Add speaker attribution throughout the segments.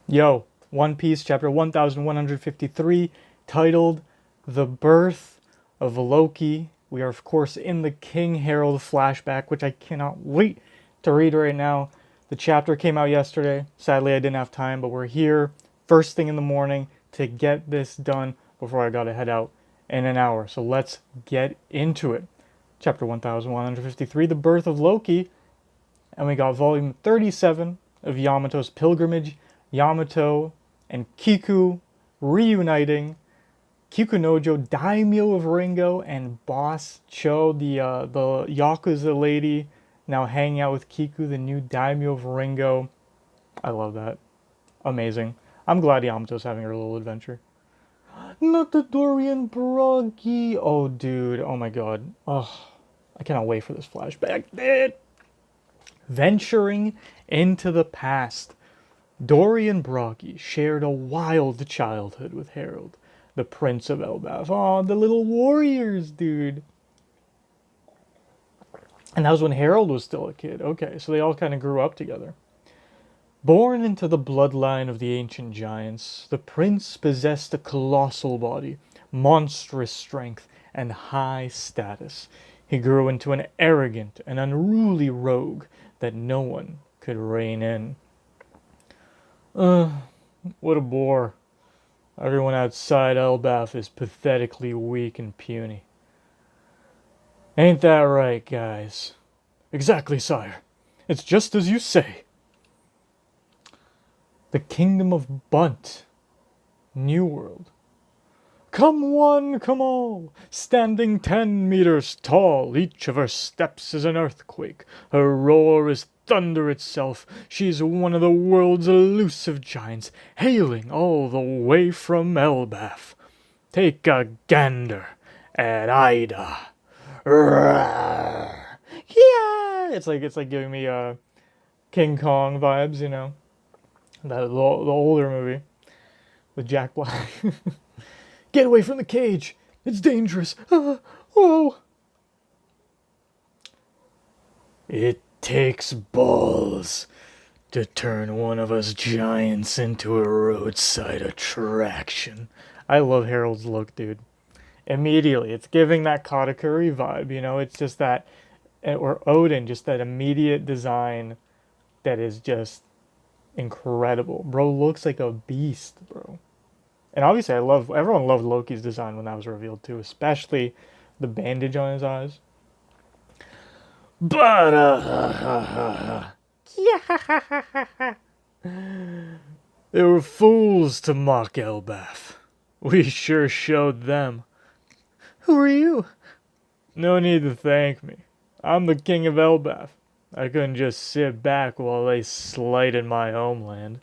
Speaker 1: Yo, One Piece, chapter 1153, titled The Birth of Loki. We are, of course, in the King Harald flashback, which I cannot wait to read right now. The chapter came out yesterday. Sadly, I didn't have time, but we're here first thing in the morning to get this done before I gotta head out in an hour. So let's get into it. Chapter 1153, The Birth of Loki. And we got volume 37 of Yamato's Pilgrimage. Yamato and Kiku reuniting. Kikunojo, Daimyo of Ringo, and Boss Cho, the Yakuza lady, now hanging out with Kiku, the new Daimyo of Ringo. I love that. Amazing. I'm glad Yamato's having her little adventure. Not the Dorian Broggy. Oh, dude. Oh, my God. Oh, I cannot wait for this flashback. Venturing into the past. Dorian Broggy shared a wild childhood with Harald, the Prince of Elbaf. Aw, the little warriors, dude. And that was when Harald was still a kid. Okay, so they all kind of grew up together. Born into the bloodline of the ancient giants, the prince possessed a colossal body, monstrous strength, and high status. He grew into an arrogant and unruly rogue that no one could rein in. What a bore. Everyone outside Elbaf is pathetically weak and puny. Ain't that right, guys? Exactly, sire. It's just as you say. The kingdom of Bunt. New World. Come one, come all, standing 10 meters tall, each of her steps is an earthquake, her roar is thunder itself, she's one of the world's elusive giants, hailing all the way from Elbaf. Take a gander at Ida. Roar. Yeah! It's like giving me King Kong vibes, you know? The older movie with Jack Black. Get away from the cage! It's dangerous! Whoa! It takes balls to turn one of us giants into a roadside attraction. I love Harold's look, dude. Immediately, it's giving that Katakuri vibe, you know? It's just that, or Odin, just that immediate design that is just incredible. Bro looks like a beast, bro. And obviously, everyone loved Loki's design when that was revealed too, especially the bandage on his eyes. But, they were fools to mock Elbaf. We sure showed them. Who are you? No need to thank me. I'm the king of Elbaf. I couldn't just sit back while they slighted my homeland.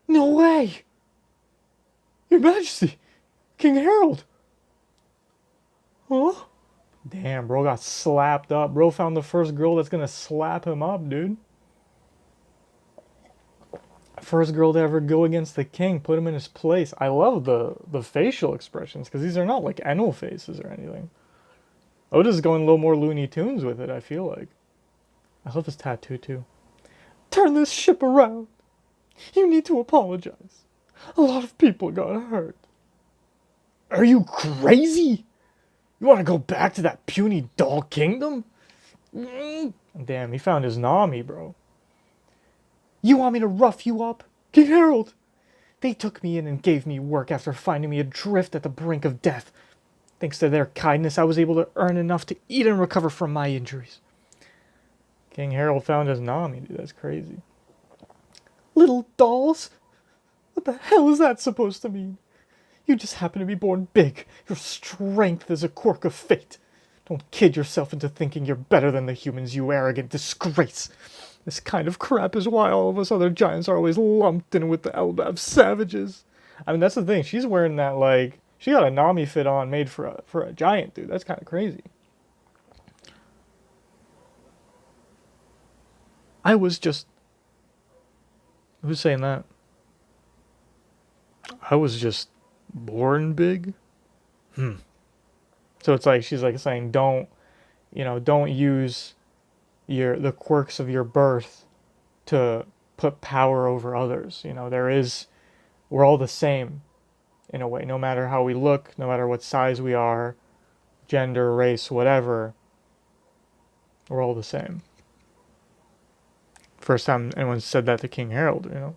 Speaker 1: No way! Your Majesty! King Harald! Huh? Damn, bro got slapped up. Bro found the first girl that's gonna slap him up, dude. First girl to ever go against the king, put him in his place. I love the facial expressions, because these are not like Enel faces or anything. Oda's going a little more Looney Tunes with it, I feel like. I love his tattoo, too. Turn this ship around. You need to apologize. A lot of people got hurt. Are you crazy? You want to go back to that puny doll kingdom? Damn, he found his Nami, bro. You want me to rough you up? King Harald! They took me in and gave me work after finding me adrift at the brink of death. Thanks to their kindness, I was able to earn enough to eat and recover from my injuries. King Harald found his Nami, dude. That's crazy. Little dolls? What the hell is that supposed to mean? You just happen to be born big. Your strength is a quirk of fate. Don't kid yourself into thinking you're better than the humans, you arrogant disgrace. This kind of crap is why all of us other giants are always lumped in with the Elbaf savages. I mean, that's the thing. She's wearing that, like... She got a Nami fit on made for a giant, dude. That's kind of crazy. I was just... Who's saying that? I was just born big? So it's like, she's like saying, don't use the quirks of your birth to put power over others. You know, we're all the same in a way, no matter how we look, no matter what size we are, gender, race, whatever, we're all the same. First time anyone said that to King Harald, you know.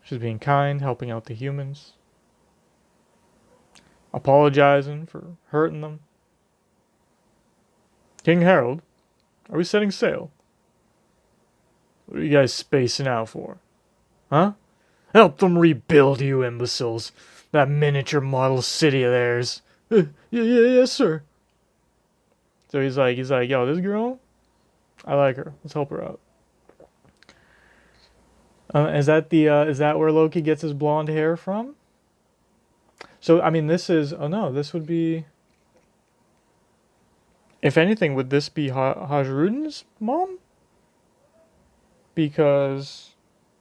Speaker 1: She's being kind, helping out the humans, apologizing for hurting them. King Harald, are we setting sail? What are you guys spacing out for? Huh? Help them rebuild, you imbeciles. That miniature model city of theirs. Yes, sir. So he's like, yo, this girl, I like her. Let's help her out. Is that where Loki gets his blonde hair from? So I mean, oh no, this would be. If anything, would this be Hajrudin's mom? Because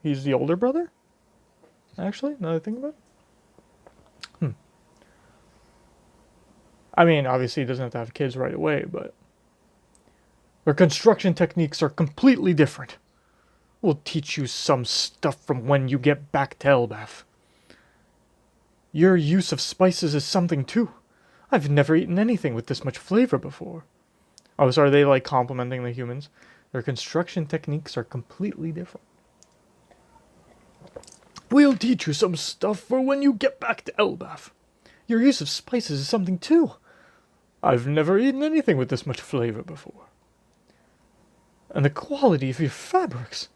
Speaker 1: he's the older brother. Actually, now that I think about it. I mean, obviously he doesn't have to have kids right away, but their construction techniques are completely different. We'll teach you some stuff from when you get back to Elbaf. Your use of spices is something too. I've never eaten anything with this much flavor before. Oh, so are they like complimenting the humans? Their construction techniques are completely different. We'll teach you some stuff for when you get back to Elbaf. Your use of spices is something too. I've never eaten anything with this much flavor before. And the quality of your fabrics.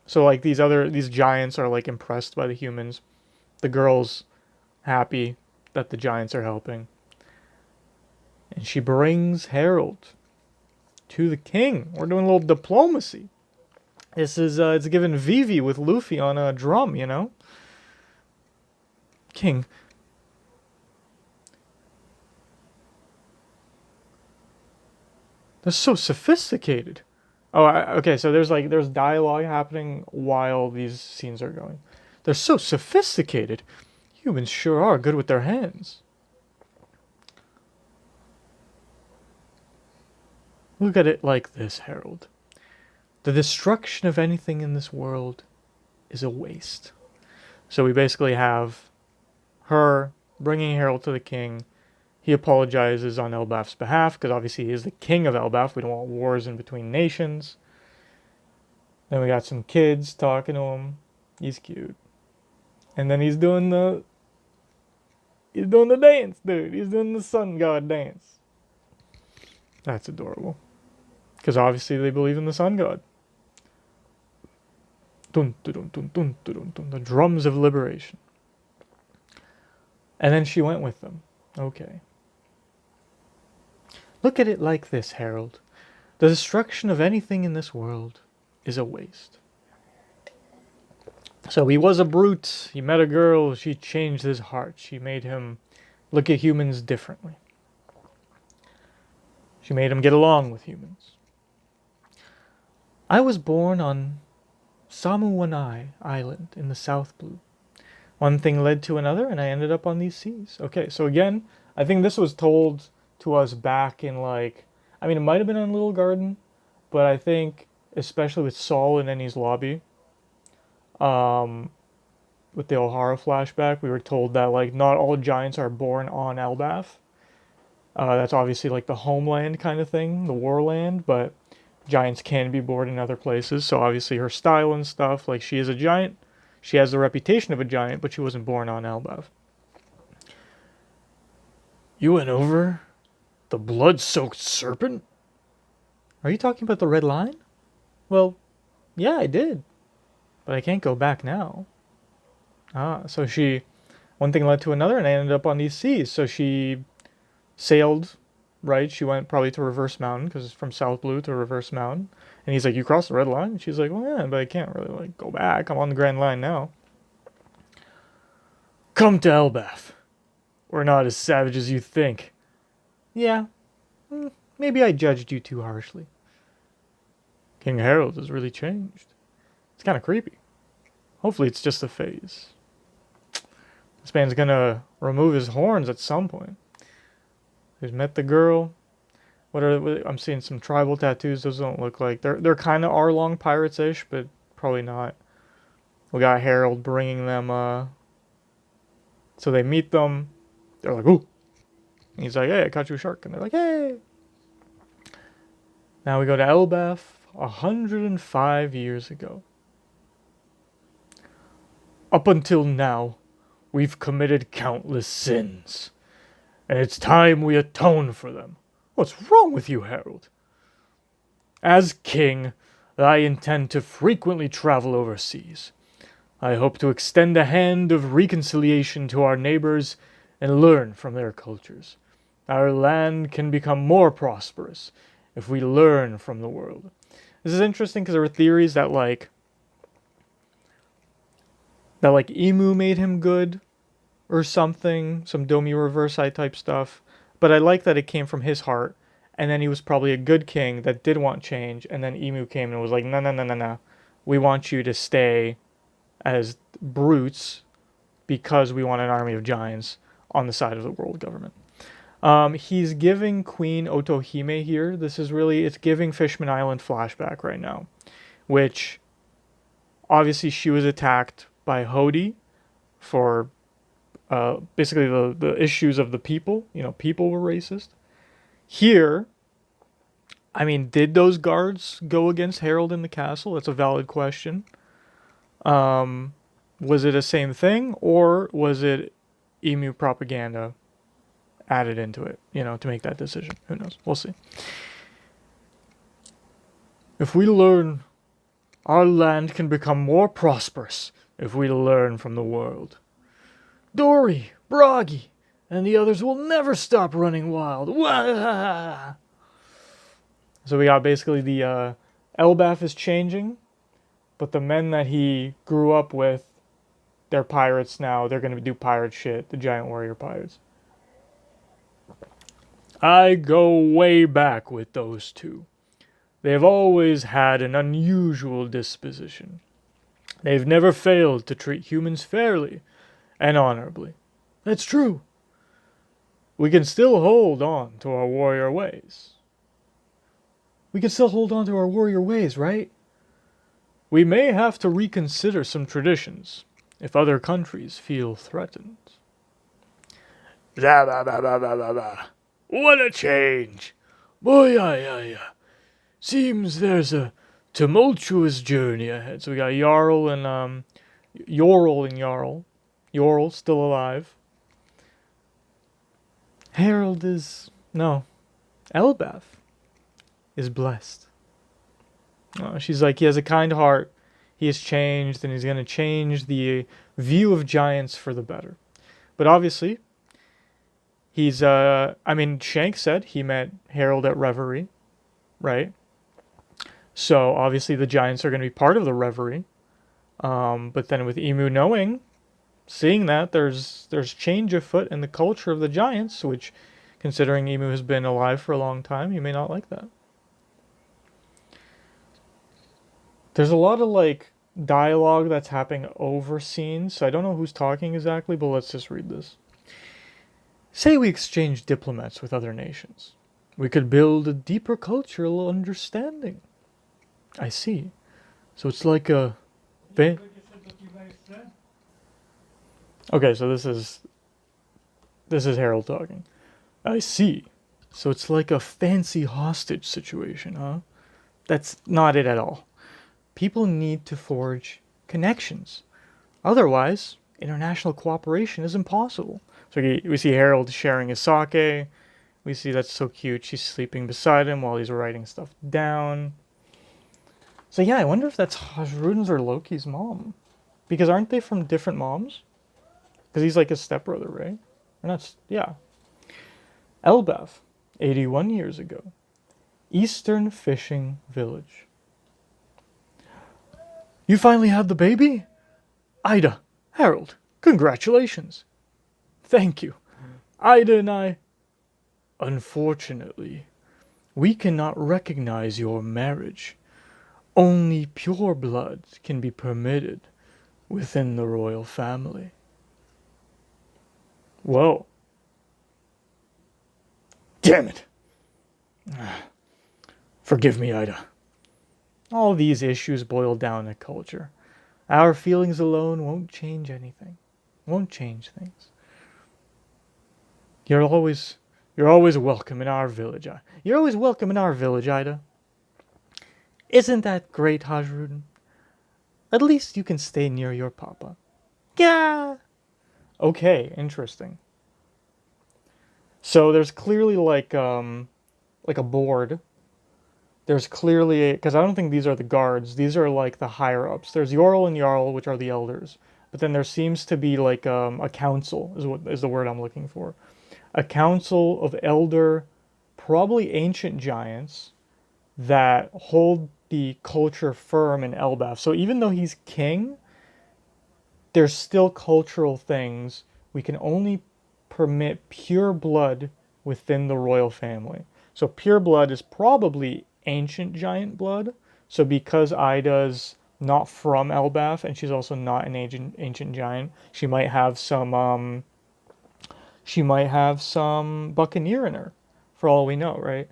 Speaker 1: So like these giants are like impressed by the humans. The girl's happy that the giants are helping. And she brings Harald to the king. We're doing a little diplomacy. This is it's giving Vivi with Luffy on a drum, you know? King. They're so sophisticated. Oh, okay, so there's dialogue happening while these scenes are going. They're so sophisticated. Humans sure are good with their hands. Look at it like this, Harold. The destruction of anything in this world is a waste. So we basically have her bringing Harold to the king. He apologizes on Elbaf's behalf, because obviously he is the king of Elbaf. We don't want wars in between nations. Then we got some kids talking to him. He's cute. And then he's doing the dance, dude. He's doing the sun god dance. That's adorable. Because obviously they believe in the sun god. Dun, dun, dun, dun, dun, dun, the drums of liberation. And then she went with them. Okay. Look at it like this, Harold. The destruction of anything in this world is a waste. So he was a brute. He met a girl. She changed his heart. She made him look at humans differently. She made him get along with humans. I was born on Samuwanai Island in the South Blue. One thing led to another, and I ended up on these seas. Okay, so again, I think this was told to us back in like, I mean, it might have been on Little Garden, but I think, especially with Saul in Ennie's lobby, with the O'Hara flashback, we were told that like not all giants are born on Elbaf. That's obviously like the homeland kind of thing, the warland, but giants can be born in other places. So obviously her style and stuff, like she is a giant. She has the reputation of a giant, but she wasn't born on Elbaf. You went over the blood-soaked serpent? Are you talking about the red line? Well, yeah, I did. But I can't go back now. So one thing led to another, and I ended up on these seas. So she sailed, right? She went probably to Reverse Mountain, because it's from South Blue to Reverse Mountain. And he's like, you crossed the red line? And she's like, well, yeah, but I can't really like go back. I'm on the Grand Line now. Come to Elbaf. We're not as savage as you think. Yeah, maybe I judged you too harshly. King Harald has really changed. It's kind of creepy. Hopefully it's just a phase. This man's gonna remove his horns at some point. He's met the girl. I'm seeing some tribal tattoos. Those don't look like they're kind of Arlong pirates-ish, but probably not. We got Harold bringing them. So they meet them. They're like, "Ooh!" And he's like, "Hey, I caught you a shark," and they're like, "Hey!" Now we go to Elbaf, 105 years ago. Up until now, we've committed countless sins, and it's time we atone for them. What's wrong with you, Harold? As king, I intend to frequently travel overseas. I hope to extend a hand of reconciliation to our neighbors and learn from their cultures. Our land can become more prosperous if we learn from the world. This is interesting because there were theories that Emu made him good or something, some Domi Reversi type stuff. But I like that it came from his heart, and then he was probably a good king that did want change, and then Emu came and was like, no, no, no, no, no. We want you to stay as brutes because we want an army of giants on the side of the world government. He's giving Queen Otohime here. It's giving Fishman Island flashback right now, which obviously she was attacked by Hody for basically the issues of the people. People were racist. Here, I mean, did those guards go against Harold in the castle? That's a valid question. Was it a same thing, or was it emu propaganda added into it, to make that decision? Who knows? We'll see. If we learn, our land can become more prosperous if we learn from the world. Dory, Bragi, and the others will never stop running wild. Wah! So we got basically the Elbaf is changing, but the men that he grew up with, they're pirates now. They're going to do pirate shit, the giant warrior pirates. I go way back with those two. They've always had an unusual disposition. They've never failed to treat humans fairly and honorably. That's true. We can still hold on to our warrior ways. We can still hold on to our warrior ways, right? We may have to reconsider some traditions if other countries feel threatened. What a change! Boy, seems there's a tumultuous journey ahead. So we got Jarl and Jorl and Jarl. Jorl still alive. Harold is Elbaf is blessed. She's like, he has a kind heart. He has changed, and he's going to change the view of giants for the better. But obviously, Shank said he met Harold at Reverie, right? So obviously the giants are going to be part of the Reverie. But then with Emu seeing that there's change afoot in the culture of the giants, which, considering Emu has been alive for a long time, you may not like that. There's a lot of dialogue that's happening over scenes, so I don't know who's talking exactly, but let's just read this. Say we exchange diplomats with other nations. We could build a deeper cultural understanding. I see. So it's like a... Okay, so this is Harold talking. I see. So it's like a fancy hostage situation, huh? That's not it at all. People need to forge connections. Otherwise, international cooperation is impossible. So we see Harold sharing his sake. We see that's so cute. She's sleeping beside him while he's writing stuff down. So yeah, I wonder if that's Hajrudin's or Loki's mom. Because aren't they from different moms? Because he's like his stepbrother, right? Or not, yeah. Elbaf, 81 years ago. Eastern Fishing Village. You finally had the baby? Ida, Harold, congratulations. Thank you. Ida and I... Unfortunately, we cannot recognize your marriage. Only pure blood can be permitted within the royal family. Whoa. Damn it. Forgive me, Ida. All these issues boil down to culture. Our feelings alone won't change anything. Won't change things. You're always welcome in our village. You're always welcome in our village, Ida. Isn't that great, Hajrudin? At least you can stay near your papa. Yeah. Okay, interesting. So there's clearly like a board. There's clearly because I don't think these are the guards. These are like the higher ups. There's Yorl and Jarl, which are the elders. But then there seems to be like a council is the word I'm looking for. A council of elder, probably ancient giants that hold the culture firm in Elbaf. So even though he's king, there's still cultural things. We can only permit pure blood within the royal family. So pure blood is probably ancient giant blood. So because Ida's not from Elbaf and she's also not an ancient giant, she might have some buccaneer in her, for all we know, right?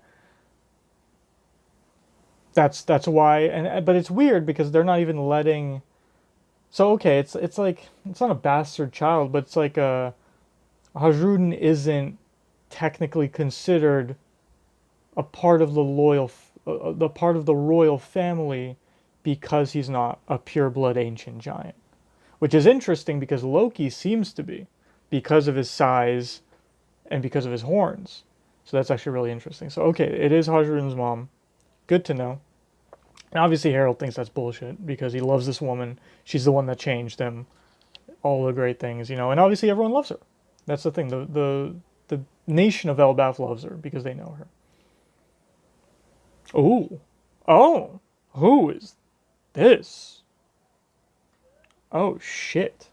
Speaker 1: That's why, and but it's weird because they're not even letting. So okay, it's like it's not a bastard child, but it's like Hajrudin isn't technically considered a part of the part of the royal family because he's not a pure-blood ancient giant, which is interesting because Loki seems to be because of his size and because of his horns. So that's actually really interesting. So okay, it is Hajrudin's mom. Good to know. And obviously Harold thinks that's bullshit because he loves this woman. She's the one that changed him. All the great things, and obviously everyone loves her. That's the thing. The nation of Elbaf loves her because they know her. Ooh. Oh. Who is this? Oh shit.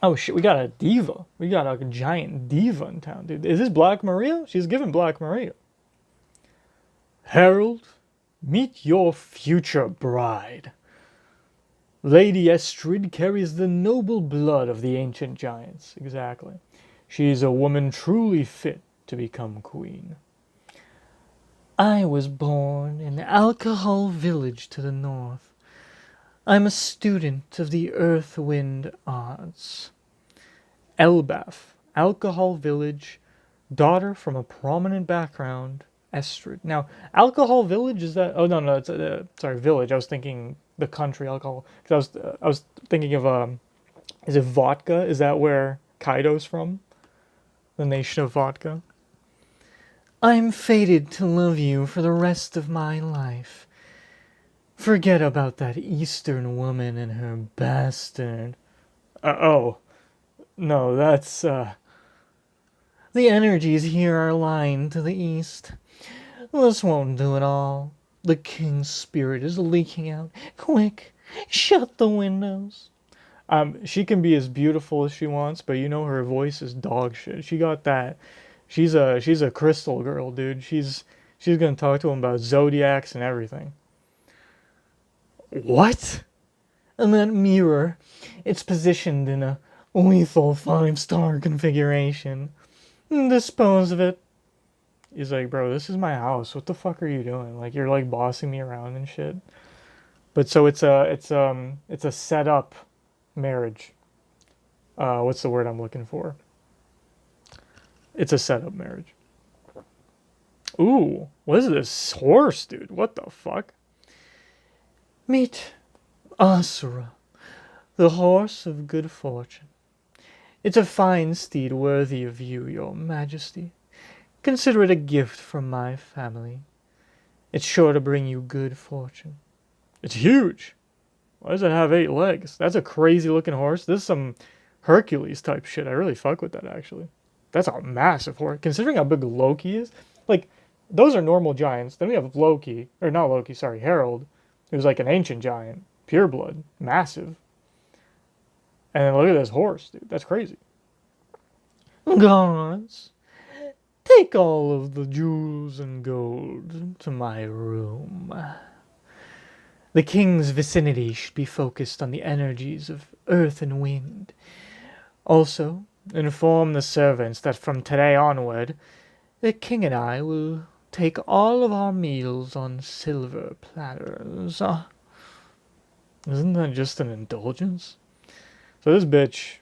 Speaker 1: Oh shit, we got a diva. We got a giant diva in town, dude. Is this Black Maria? She's giving Black Maria. Harold, meet your future bride. Lady Estrid carries the noble blood of the ancient giants. Exactly. She's a woman truly fit to become queen. I was born in Alcohol Village to the north. I'm a student of the earth-wind arts. Elbaf, Alcohol Village, daughter from a prominent background, Estrid. Now, Alcohol Village is that? Oh no, it's sorry, village. I was thinking the country alcohol because I was thinking of is it vodka? Is that where Kaido's from? The nation of vodka. I'm fated to love you for the rest of my life. Forget about that Eastern woman and her bastard. Oh, no, that's, The energies here are aligned to the east. This won't do it all. The king's spirit is leaking out. Quick, shut the windows. She can be as beautiful as she wants, but her voice is dog shit. She got that. She's a crystal girl, dude. She's gonna talk to him about zodiacs and everything. What? And that mirror, it's positioned in a lethal 5-star configuration. Dispose of it. He's like, bro, this is my house. What the fuck are you doing? Like, you're like bossing me around and shit. But so it's a set up marriage. What's the word I'm looking for? It's a setup marriage. Ooh, what is this horse, dude? What the fuck? Meet Asura, the horse of good fortune. It's a fine steed worthy of you, your majesty. Consider it a gift from my family. It's sure to bring you good fortune. It's huge. Why does it have 8 legs? That's a crazy looking horse. This is some Hercules type shit. I really fuck with that, actually. That's a massive horse. Considering how big Loki is, like, those are normal giants. Then we have Loki, or not Loki, sorry, Harold, who's like an ancient giant, pureblood, massive. And then look at this horse, dude. That's crazy. Gods, take all of the jewels and gold to my room. The king's vicinity should be focused on the energies of earth and wind. Also, inform the servants that from today onward, The king and I will take all of our meals on silver platters. Isn't that just an indulgence? So this bitch,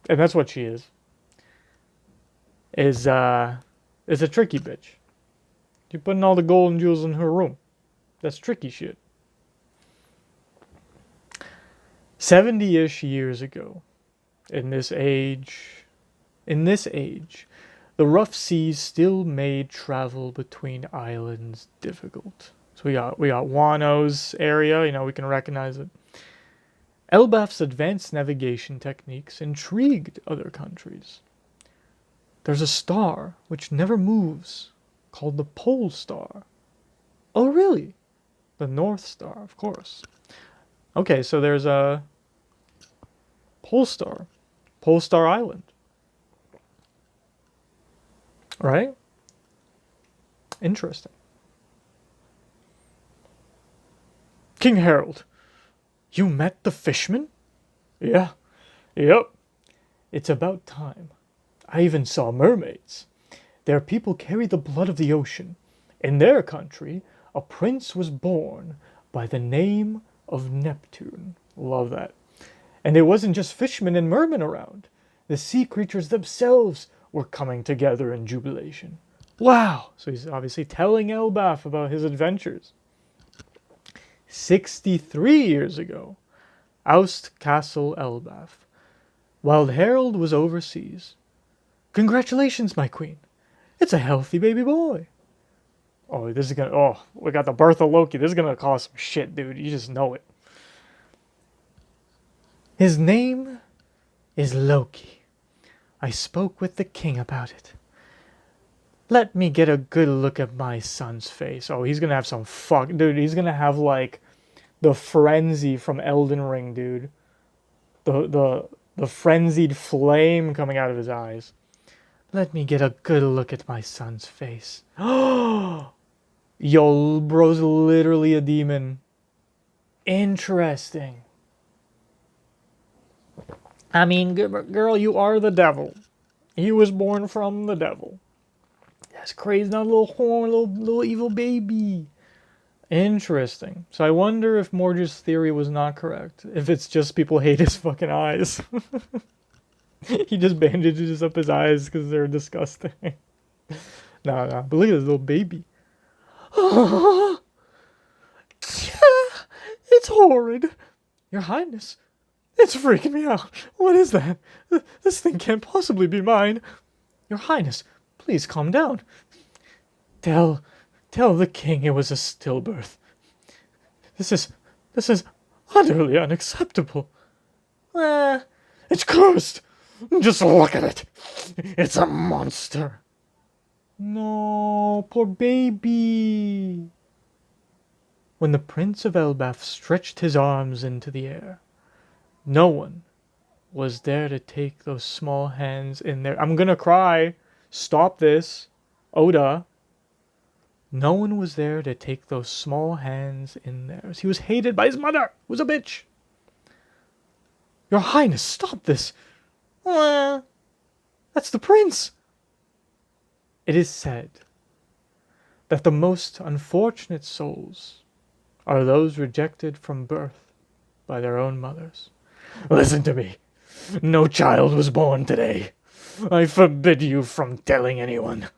Speaker 1: and that's what she is a tricky bitch. You're putting all the gold and jewels in her room. That's tricky shit. 70-ish years ago, in this age, the rough seas still made travel between islands difficult. So we got Wano's area, we can recognize it. Elbaf's advanced navigation techniques intrigued other countries. There's a star which never moves, called the Pole Star. Oh, really? The North Star, of course. Okay, so there's a Pole Star Island. Right? Interesting. King Harald, you met the fishman? Yeah. Yep. It's about time. I even saw mermaids. Their people carry the blood of the ocean. In their country, a prince was born by the name of Neptune. Love that. And it wasn't just fishmen and mermen around. The sea creatures themselves were coming together in jubilation. Wow! So he's obviously telling Elbaf about his adventures. 63 years ago, Oust Castle Elbaf, while Harald was overseas. Congratulations, my queen. It's a healthy baby boy. Oh, this is gonna... Oh, we got the birth of Loki. This is gonna cause some shit, dude. You just know it. His name is Loki. I spoke with the king about it. Let me get a good look at my son's face. Oh, he's gonna have some fuck... Dude, he's gonna have, like, the frenzy from Elden Ring, dude. The frenzied flame coming out of his eyes. Let me get a good look at my son's face. Oh, yo, bro's literally a demon. Interesting. I mean, girl, you are the devil. He was born from the devil. That's crazy. Not a little horn, little evil baby. Interesting. So I wonder if Mordred's theory was not correct. If it's just people hate his fucking eyes. He just bandages up his eyes because they're disgusting. No. But look at this little baby. It's horrid. Your Highness, it's freaking me out. What is that? This thing can't possibly be mine. Your Highness, please calm down. Tell the king it was a stillbirth. This is utterly unacceptable. It's cursed. Just look at it. It's a monster. No, poor baby. When the Prince of Elbaf stretched his arms into the air, no one was there to take those small hands in there. I'm gonna cry. Stop this. Oda. No one was there to take those small hands in theirs. He was hated by his mother, who was a bitch. Your Highness, stop this. That's the prince. It is said that the most unfortunate souls are those rejected from birth by their own mothers. Listen to me. No child was born today. I forbid you from telling anyone.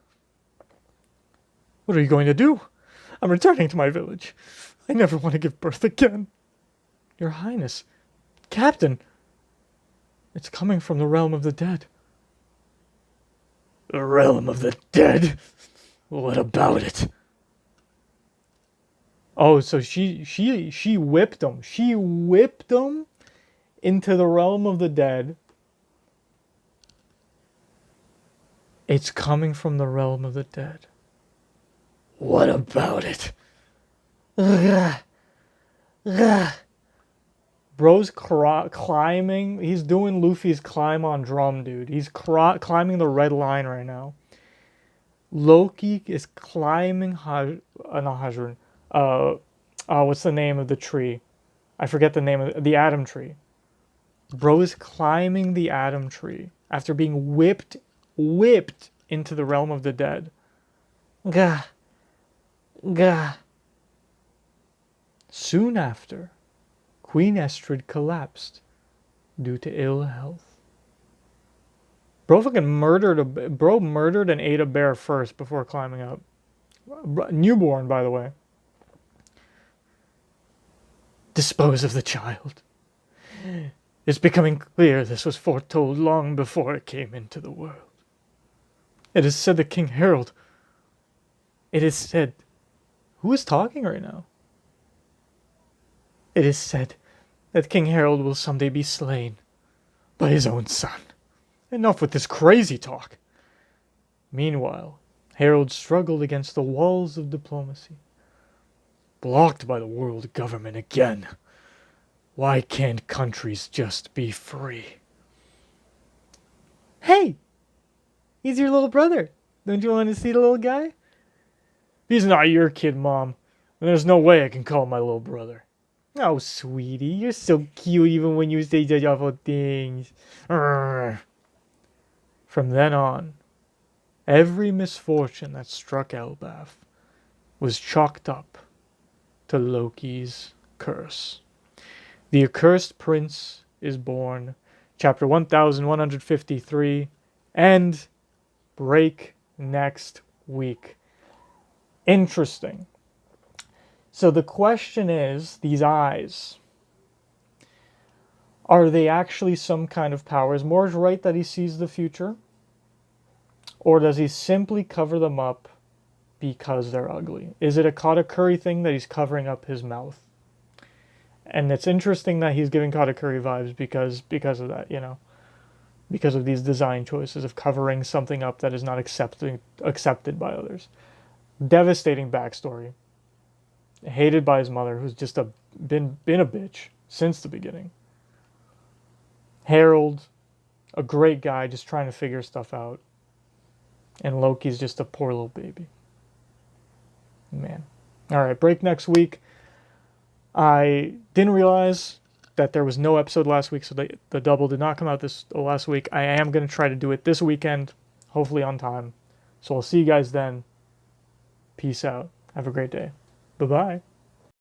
Speaker 1: What are you going to do? I'm returning to my village. I never want to give birth again. Your Highness, Captain, it's coming from the realm of the dead. The realm of the dead? What about it? Oh, so she whipped him. She whipped him into the realm of the dead. It's coming from the realm of the dead. What about it? Bro's climbing. He's doing Luffy's climb on drum, dude. He's climbing the red line right now. Loki is climbing not Hajrudin. What's the name of the tree? I forget the name of the Atom Tree. Bro is climbing the Atom Tree after being whipped into the realm of the dead. Gah, gah. Soon after, Queen Estrid collapsed due to ill health. Bro murdered and ate a bear first before climbing up. Newborn, by the way. Dispose of the child. It's becoming clear this was foretold long before it came into the world. It is said that King Harald... It is said... Who is talking right now? It is said that King Harald will someday be slain by his own son. Enough with this crazy talk. Meanwhile, Harald struggled against the walls of diplomacy. Blocked by the world government again. Why can't countries just be free? Hey! He's your little brother. Don't you want to see the little guy? He's not your kid, Mom. And there's no way I can call him my little brother. Oh, sweetie, you're so cute even when you say such awful things. From then on, every misfortune that struck Elbaf was chalked up to Loki's curse. The Accursed Prince is born. Chapter 1153. And break next week. Interesting. So the question is, these eyes, are they actually some kind of power? Is Morge right that he sees the future? Or does he simply cover them up because they're ugly? Is it a Katakuri thing that he's covering up his mouth? And it's interesting that he's giving Katakuri vibes because of that, you know? Because of these design choices of covering something up that is not accepted by others. Devastating backstory. Hated by his mother, who's just been a bitch since the beginning. Harald, a great guy, just trying to figure stuff out. And Loki's just a poor little baby. Man. Alright, break next week. I didn't realize that there was no episode last week, so the double did not come out this last week. I am going to try to do it this weekend, hopefully on time. So I'll see you guys then. Peace out. Have a great day. Bye-bye.